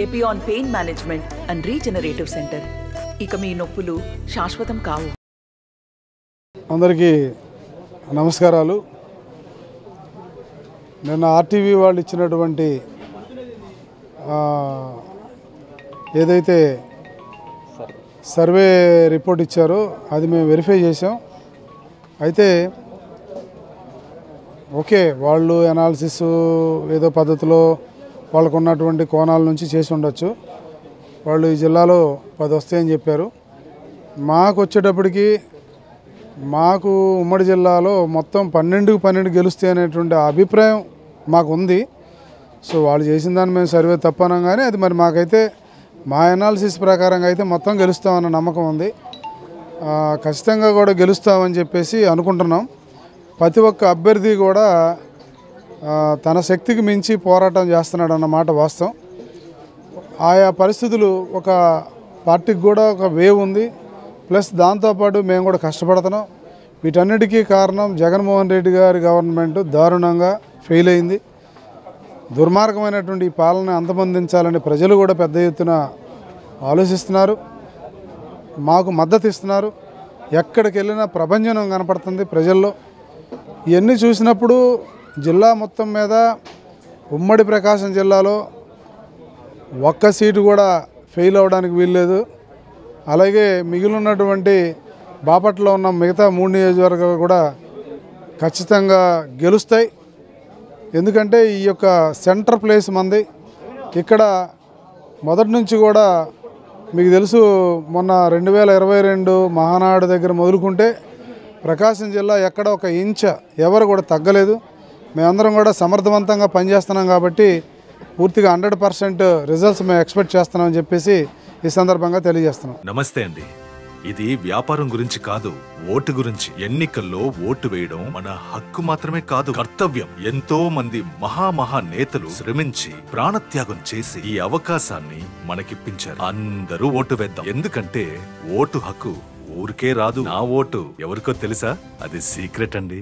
Epione pain management and regenerative centre. ఇక మీ నొప్పులు శాశ్వతం కావు. అందరికీ నమస్కారాలు. నిన్న ఆర్టీవీ వాళ్ళు ఇచ్చినటువంటి ఏదైతే సర్వే రిపోర్ట్ ఇచ్చారో అది మేము వెరిఫై చేసాం. అయితే ఓకే, వాళ్ళు అనాలిసిస్ ఏదో పద్ధతిలో వాళ్ళకు ఉన్నటువంటి కోణాల నుంచి చేసి ఉండొచ్చు. వాళ్ళు ఈ జిల్లాలో 10 వస్తాయని చెప్పారు. మాకు వచ్చేటప్పటికి మాకు ఉమ్మడి జిల్లాలో మొత్తం 12 గెలుస్తాయి అనేటువంటి అభిప్రాయం మాకు ఉంది. సో వాళ్ళు చేసిన దాన్ని మేము సర్వే తప్పనం, కానీ అది మరి మాకైతే మా అనాలిసిస్ ప్రకారంగా అయితే మొత్తం గెలుస్తామన్న నమ్మకం ఉంది. ఖచ్చితంగా కూడా గెలుస్తామని చెప్పేసి అనుకుంటున్నాం. ప్రతి ఒక్క అభ్యర్థి కూడా తన శక్తికి మించి పోరాటం చేస్తున్నాడు అన్నమాట వాస్తవం. ఆయా పరిస్థితులు ఒక పార్టీకి కూడా ఒక వేవ్ ఉంది, ప్లస్ దాంతోపాటు మేము కూడా కష్టపడుతున్నాం. వీటన్నిటికీ కారణం జగన్మోహన్ రెడ్డి గారి గవర్నమెంట్ దారుణంగా ఫెయిల్ అయింది. దుర్మార్గమైనటువంటి ఈ పాలన అంతమొందించాలని ప్రజలు కూడా పెద్ద ఎత్తున ఆలోచిస్తున్నారు, మాకు మద్దతు ఇస్తున్నారు. ఎక్కడికి వెళ్ళినా ప్రభంజనం కనపడుతుంది ప్రజల్లో. ఇవన్నీ చూసినప్పుడు జిల్లా మొత్తం మీద ఉమ్మడి ప్రకాశం జిల్లాలో ఒక్క సీటు కూడా ఫెయిల్ అవ్వడానికి వీల్లేదు. అలాగే మిగిలినటువంటి బాపట్లలో ఉన్న మిగతా 3 నియోజకవర్గాలు కూడా ఖచ్చితంగా గెలుస్తాయి. ఎందుకంటే ఈ యొక్క సెంటర్ ప్లేస్ మంది. ఇక్కడ మొదటి నుంచి కూడా మీకు తెలుసు, మొన్న 2022 మహానాడు దగ్గర మొదలుకుంటే ప్రకాశం జిల్లా ఎక్కడ ఒక ఇంచ్ ఎవరు కూడా తగ్గలేదు. మేమందరం కూడా సమర్థవంతంగా పనిచేస్తున్నాం కాబట్టి పూర్తిగా 100% రిజల్ట్స్ మేము ఎక్స్పెక్ట్ చేస్తున్నామని చెప్పేసి ఈ సందర్భంగా తెలియజేస్తున్నాం. నమస్తే అండి. ఇది వ్యాపారం గురించి కాదు, ఓటు గురించి. ఎన్నికల్లో ఓటు వేయడం మన హక్కు మాత్రమే కాదు, కర్తవ్యం. ఎంతో మంది మహా నేతలు శ్రమించి ప్రాణత్యాగం చేసి ఈ అవకాశాన్ని మనకిప్పించారు. అందరూ ఓటు వేద్దాం. ఎందుకంటే ఓటు హక్కు ఊరికే రాదు. నా ఓటు ఎవరికో తెలుసా? అది సీక్రెట్ అండి.